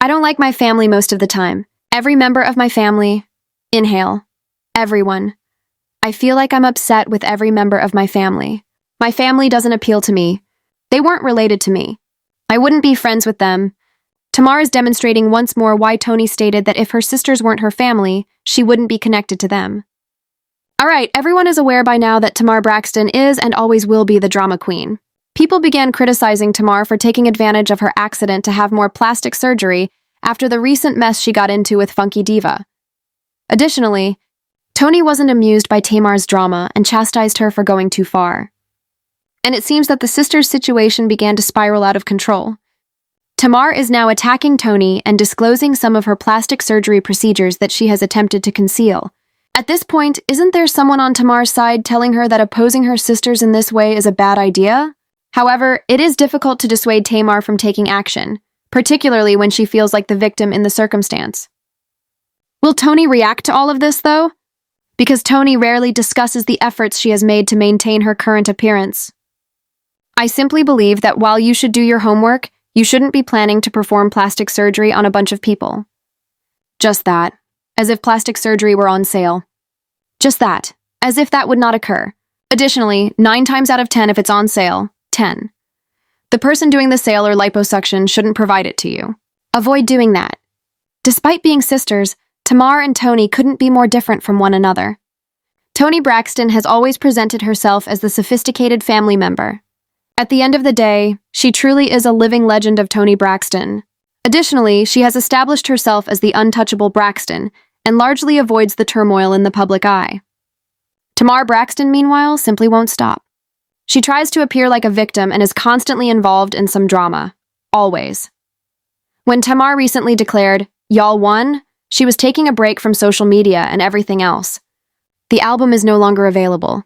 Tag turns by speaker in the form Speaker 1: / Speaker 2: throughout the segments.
Speaker 1: I don't like my family most of the time. Every member of my family. Inhale. Everyone. I feel like I'm upset with every member of my family. My family doesn't appeal to me. They weren't related to me. I wouldn't be friends with them. Tamar is demonstrating once more why Toni stated that if her sisters weren't her family, she wouldn't be connected to them. Alright, everyone is aware by now that Tamar Braxton is and always will be the drama queen. People began criticizing Tamar for taking advantage of her accident to have more plastic surgery after the recent mess she got into with Funky Diva. Additionally, Toni wasn't amused by Tamar's drama and chastised her for going too far. And it seems that the sisters' situation began to spiral out of control. Tamar is now attacking Toni and disclosing some of her plastic surgery procedures that she has attempted to conceal. At this point, isn't there someone on Tamar's side telling her that opposing her sisters in this way is a bad idea? However, it is difficult to dissuade Tamar from taking action, particularly when she feels like the victim in the circumstance. Will Toni react to all of this, though? Because Toni rarely discusses the efforts she has made to maintain her current appearance. I simply believe that while you should do your homework, you shouldn't be planning to perform plastic surgery on a bunch of people. Just that. As if plastic surgery were on sale. Just that. As if that would not occur. Additionally, 9 times out of 10 if it's on sale, 10. The person doing the sale or liposuction shouldn't provide it to you. Avoid doing that. Despite being sisters, Tamar and Toni couldn't be more different from one another. Toni Braxton has always presented herself as the sophisticated family member. At the end of the day, she truly is a living legend of Toni Braxton. Additionally, she has established herself as the untouchable Braxton and largely avoids the turmoil in the public eye. Tamar Braxton, meanwhile, simply won't stop. She tries to appear like a victim and is constantly involved in some drama. Always. When Tamar recently declared, "Y'all won," she was taking a break from social media and everything else. The album is no longer available.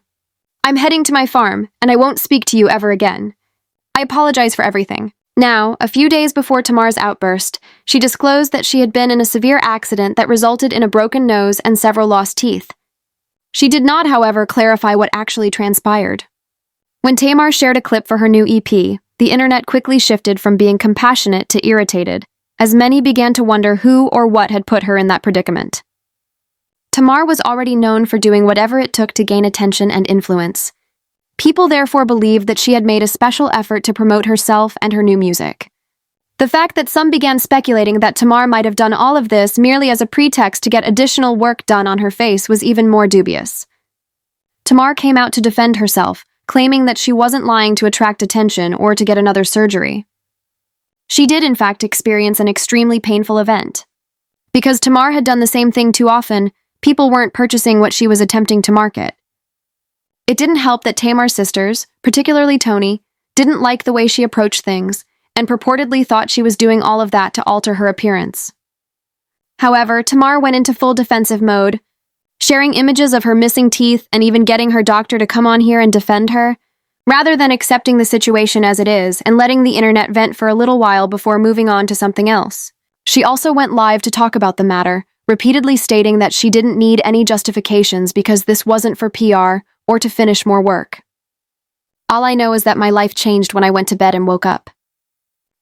Speaker 1: I'm heading to my farm, and I won't speak to you ever again. I apologize for everything. Now, a few days before Tamar's outburst, she disclosed that she had been in a severe accident that resulted in a broken nose and several lost teeth. She did not, however, clarify what actually transpired. When Tamar shared a clip for her new EP, the internet quickly shifted from being compassionate to irritated, as many began to wonder who or what had put her in that predicament. Tamar was already known for doing whatever it took to gain attention and influence. People therefore believed that she had made a special effort to promote herself and her new music. The fact that some began speculating that Tamar might have done all of this merely as a pretext to get additional work done on her face was even more dubious. Tamar came out to defend herself, claiming that she wasn't lying to attract attention or to get another surgery. She did in fact experience an extremely painful event. Because Tamar had done the same thing too often, people weren't purchasing what she was attempting to market. It didn't help that Tamar's sisters, particularly Toni, didn't like the way she approached things and purportedly thought she was doing all of that to alter her appearance. However, Tamar went into full defensive mode, sharing images of her missing teeth and even getting her doctor to come on here and defend her, rather than accepting the situation as it is and letting the internet vent for a little while before moving on to something else. She also went live to talk about the matter, repeatedly stating that she didn't need any justifications because this wasn't for PR or to finish more work. All I know is that my life changed when I went to bed and woke up.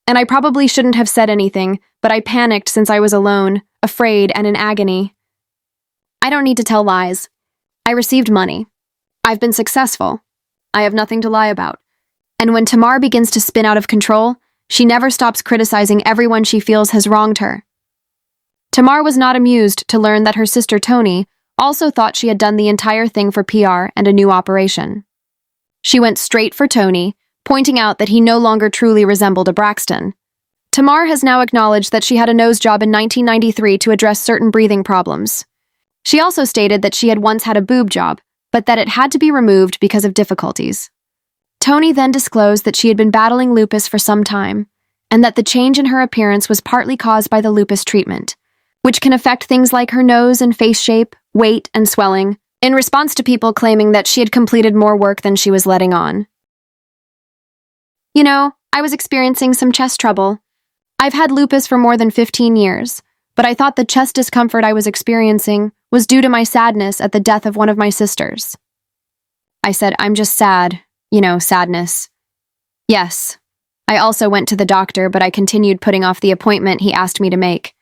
Speaker 1: And I probably shouldn't have said anything, but I panicked since I was alone, afraid, and in agony. I don't need to tell lies. I received money. I've been successful. I have nothing to lie about. And when Tamar begins to spin out of control, she never stops criticizing everyone she feels has wronged her. Tamar was not amused to learn that her sister Toni also thought she had done the entire thing for PR and a new operation. She went straight for Toni, pointing out that he no longer truly resembled a Braxton. Tamar has now acknowledged that she had a nose job in 1993 to address certain breathing problems. She also stated that she had once had a boob job, but that it had to be removed because of difficulties. Toni then disclosed that she had been battling lupus for some time, and that the change in her appearance was partly caused by the lupus treatment, which can affect things like her nose and face shape, weight, and swelling, in response to people claiming that she had completed more work than she was letting on. You know, I was experiencing some chest trouble. I've had lupus for more than 15 years, but I thought the chest discomfort I was experiencing was due to my sadness at the death of one of my sisters. I said, I'm just sad, sadness. Yes, I also went to the doctor, but I continued putting off the appointment he asked me to make.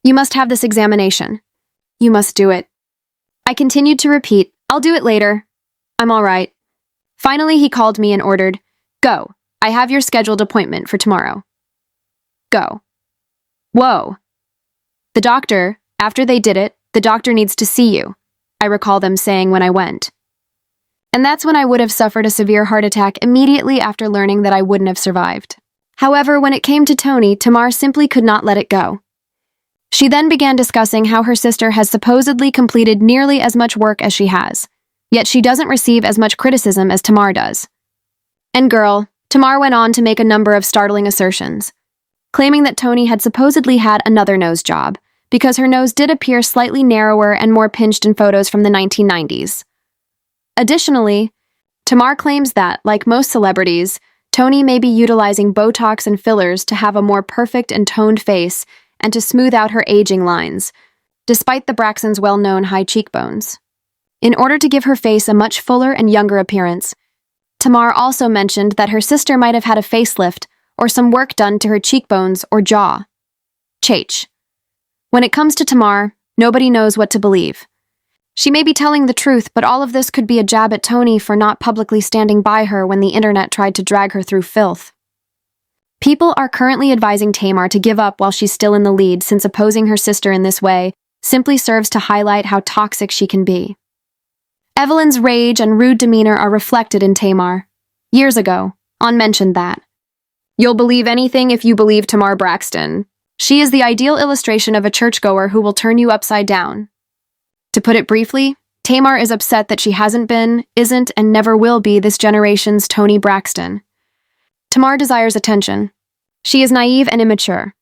Speaker 1: You must have this examination. You must do it. I continued to repeat, I'll do it later. I'm all right. Finally, he called me and ordered, Go. I have your scheduled appointment for tomorrow. Go. Whoa. The doctor, after they did it, the doctor needs to see you, I recall them saying when I went. And that's when I would have suffered a severe heart attack immediately after learning that I wouldn't have survived. However, when it came to Toni, Tamar simply could not let it go. She then began discussing how her sister has supposedly completed nearly as much work as she has, yet she doesn't receive as much criticism as Tamar does. And girl, Tamar went on to make a number of startling assertions, claiming that Toni had supposedly had another nose job, because her nose did appear slightly narrower and more pinched in photos from the 1990s. Additionally, Tamar claims that, like most celebrities, Toni may be utilizing Botox and fillers to have a more perfect and toned face and to smooth out her aging lines, despite the Braxtons' well-known high cheekbones. In order to give her face a much fuller and younger appearance, Tamar also mentioned that her sister might have had a facelift or some work done to her cheekbones or jaw. Chach. When it comes to Tamar, nobody knows what to believe. She may be telling the truth, but all of this could be a jab at Toni for not publicly standing by her when the internet tried to drag her through filth. People are currently advising Tamar to give up while she's still in the lead, since opposing her sister in this way simply serves to highlight how toxic she can be. Evelyn's rage and rude demeanor are reflected in Tamar. Years ago, On mentioned that. You'll believe anything if you believe Tamar Braxton. She is the ideal illustration of a churchgoer who will turn you upside down. To put it briefly, Tamar is upset that she hasn't been, isn't, and never will be this generation's Toni Braxton. Tamar desires attention. She is naive and immature.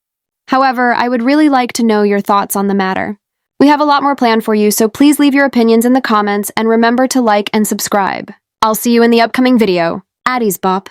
Speaker 1: However, I would really like to know your thoughts on the matter. We have a lot more planned for you, so please leave your opinions in the comments and remember to like and subscribe. I'll see you in the upcoming video. Addie's bop.